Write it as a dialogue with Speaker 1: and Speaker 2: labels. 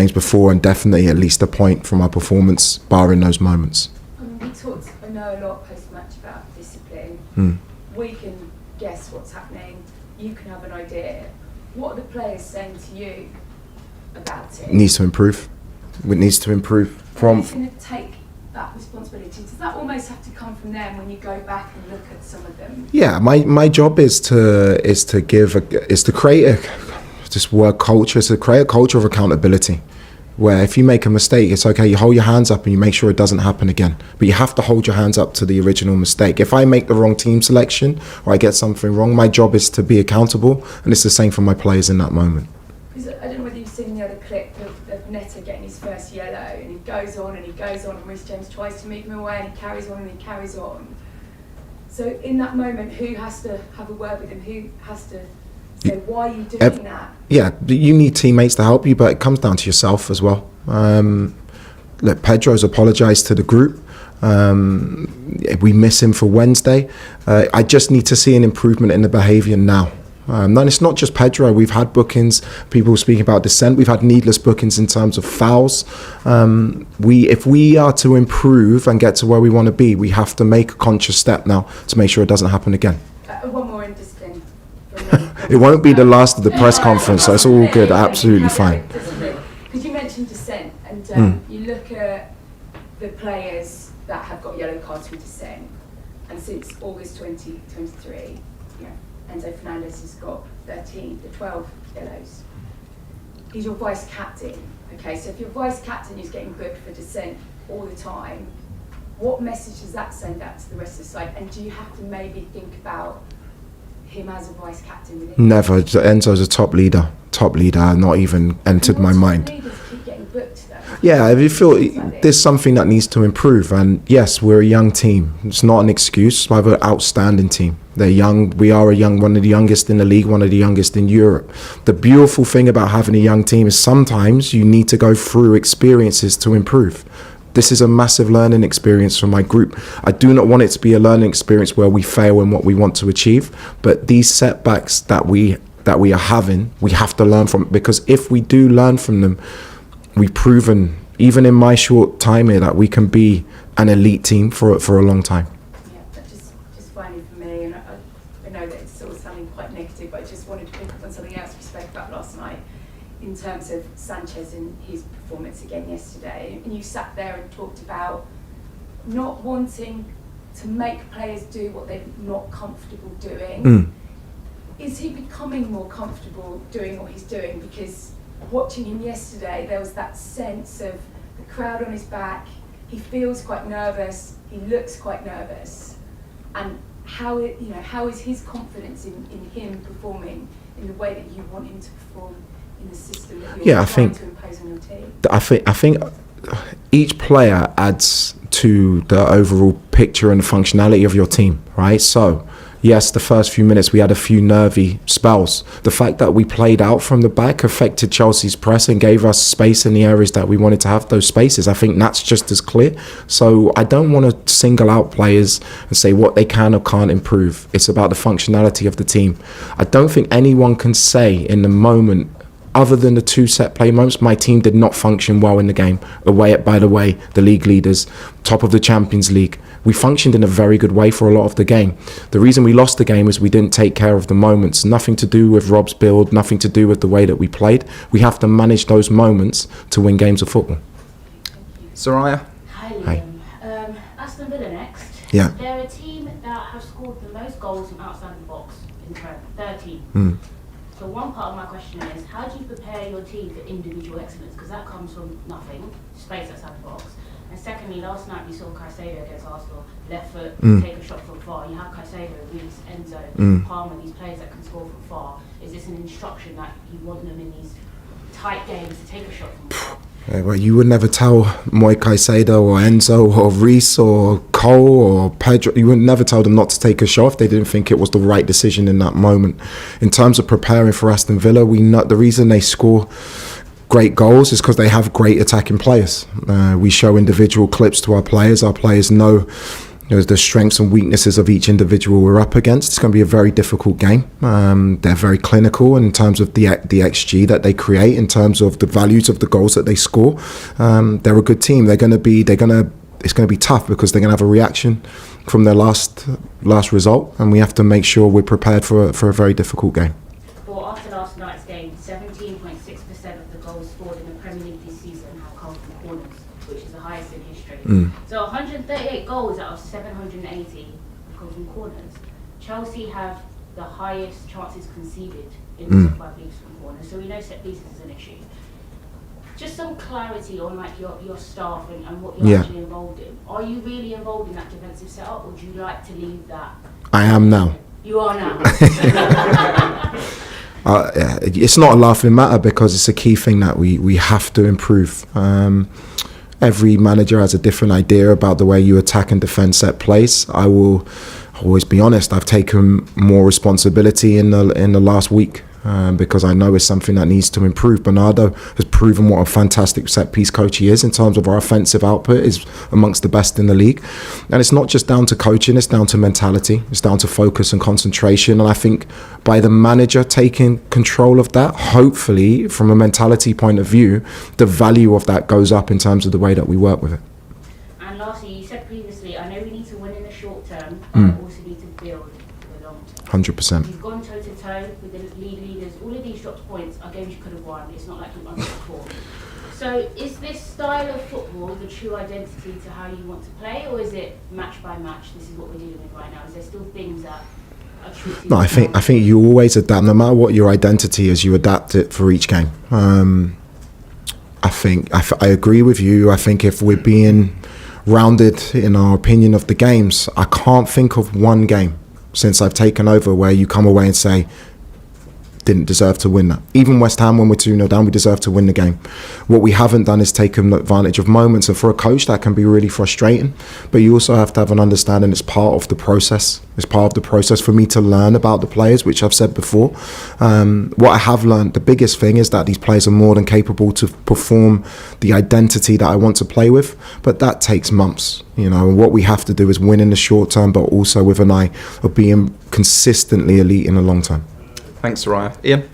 Speaker 1: games before, and definitely at least a point from our performance, barring those moments.
Speaker 2: We talked, I know, a lot post-match about discipline. We can guess what's happening. You can have an idea. What are the players saying to you about it?
Speaker 1: It needs to improve. It needs to improve.
Speaker 2: Who's going to take that responsibility? Does that almost have to come from them when you go back and look at some of them?
Speaker 1: Yeah, my job is to create a culture of accountability, where if you make a mistake, it's okay, you hold your hands up and you make sure it doesn't happen again. But you have to hold your hands up to the original mistake. If I make the wrong team selection or I get something wrong, my job is to be accountable, and it's the same for my players in that moment.
Speaker 2: Because I don't know whether you've seen the other clip of Netta getting his first yellow, and he goes on and he goes on, and Reece James tries to move him away, and he carries on and he carries on. So in that moment, who has to have a word with him? Who has to say, why are you doing that? Yeah,
Speaker 1: you need teammates to help you, but it comes down to yourself as well. Look, Pedro's apologised to the group. We miss him for Wednesday. I just need to see an improvement in the behaviour now. And it's not just Pedro. We've had bookings, people speaking about dissent. We've had needless bookings in terms of fouls. If we are to improve and get to where we want to be, we have to make a conscious step now to make sure it doesn't happen again.
Speaker 2: One more in discipline.
Speaker 1: It won't be the last of the press conference, so it's all good, absolutely fine.
Speaker 2: Because you mentioned dissent, and you look at the players that have got yellow cards for dissent, and since August 2023, Enzo Fernandez has got 12 yellows. He's your vice captain. Okay, so if your vice captain is getting booked for dissent all the time, what message does that send out to the rest of the side? And do you have to maybe think about him as a vice captain within?
Speaker 1: Never. Enzo's a top leader, not even entered my mind.
Speaker 2: Leaders keep getting booked though.
Speaker 1: Yeah, if you feel there's something that needs to improve, and yes, we're a young team. It's not an excuse. We have an outstanding team. They're young. We are one of the youngest in the league, one of the youngest in Europe. The beautiful thing about having a young team is sometimes you need to go through experiences to improve. This is a massive learning experience for my group. I do not want it to be a learning experience where we fail in what we want to achieve, but these setbacks that we are having, we have to learn from, because if we do learn from them, we've proven, even in my short time here, that we can be an elite team for a long time.
Speaker 2: Yeah, but just finally for me, and I know that it's sort of sounding quite negative, but I just wanted to pick up on something else we spoke about last night in terms of Sanchez and his performance again yesterday. And you sat there and talked about not wanting to make players do what they're not comfortable doing. Is he becoming more comfortable doing what he's doing? Because watching him yesterday, there was that sense of the crowd on his back. He feels quite nervous. He looks quite nervous. And how is his confidence in him performing in the way that you want him to perform in the system that you're trying to impose on your team?
Speaker 1: I think each player adds to the overall picture and the functionality of your team, right? So yes, the first few minutes we had a few nervy spells. The fact that we played out from the back affected Chelsea's press and gave us space in the areas that we wanted to have those spaces. I think that's just as clear. So I don't want to single out players and say what they can or can't improve. It's about the functionality of the team. I don't think anyone can say in the moment, other than the two set play moments, my team did not function well in the game. Away at, by the way, the league leaders, top of the Champions League. We functioned in a very good way for a lot of the game. The reason we lost the game is we didn't take care of the moments. Nothing to do with Rob's build, nothing to do with the way that we played. We have to manage those moments to win games of football.
Speaker 3: Soraya?
Speaker 4: Hi, Liam. Aston Villa next.
Speaker 1: Yeah.
Speaker 4: They're a team that have scored the most goals from outside the box in Prem, 13. So one part of my question is, how do you prepare your team for individual excellence? Because that comes from nothing, space outside the box. And secondly, last night we saw Caicedo against Arsenal, left foot, take a shot from far. You have Caicedo, Reece, Enzo, Palmer, these players that can score from far. Is this an instruction that you want them in these tight games to take a shot from far?
Speaker 1: Yeah, well, you would never tell Moi Caicedo or Enzo or Reece or Cole or Pedro, you would never tell them not to take a shot if they didn't think it was the right decision in that moment. In terms of preparing for Aston Villa, we know the reason they score great goals is because they have great attacking players. We show individual clips to our players. Our players know the strengths and weaknesses of each individual we're up against. It's going to be a very difficult game. They're very clinical in terms of the XG that they create, in terms of the values of the goals that they score. They're a good team. It's going to be tough because they're going to have a reaction from their last result, and we have to make sure we're prepared for a very difficult game.
Speaker 4: Well, after last night's game, 17.6% of the goals scored in the Premier League this season have come from corners, which is the highest in history. So 138 goals out of 780 have come from corners. Chelsea have the highest chances conceded in the top 5 leagues from corners, so we know set pieces is an issue. Just some clarity on like your staff and what you're actually involved in. Are you really involved in that defensive setup, or do you like to leave that?
Speaker 1: I am now.
Speaker 4: You are now.
Speaker 1: It's not a laughing matter because it's a key thing that we have to improve. Every manager has a different idea about the way you attack and defend set plays. I will always be honest, I've taken more responsibility in the last week. Because I know it's something that needs to improve. Bernardo has proven what a fantastic set piece coach he is in terms of our offensive output, is amongst the best in the league. And it's not just down to coaching, it's down to mentality, it's down to focus and concentration. And I think by the manager taking control of that, hopefully from a mentality point of view, the value of that goes up in terms of the way that we work with it.
Speaker 4: And lastly, you said previously, I know we need to win in the short term, but we also need to build for the long term.
Speaker 1: 100%.
Speaker 4: You've gone toe to toe with the league leaders. All of these dropped points are games you could have won. It's not like you've won before. So is this style of football the true identity to how you want to play, or is it match by match? This is what we're dealing with right now. Is there still things that are true to you?
Speaker 1: No, I think you always adapt. No matter what your identity is, you adapt it for each game. I agree with you. I think if we're being rounded in our opinion of the games, I can't think of one game since I've taken over where you come away and say, didn't deserve to win that. Even West Ham, when we're 2-0 down, we deserve to win the game. What we haven't done is taken advantage of moments, and for a coach that can be really frustrating, but you also have to have an understanding it's part of the process. It's part of the process for me to learn about the players, which I've said before. What I have learned, the biggest thing is that these players are more than capable to perform the identity that I want to play with, but that takes months. And what we have to do is win in the short term, but also with an eye of being consistently elite in the long term.
Speaker 3: Thanks, Soraya. Ian?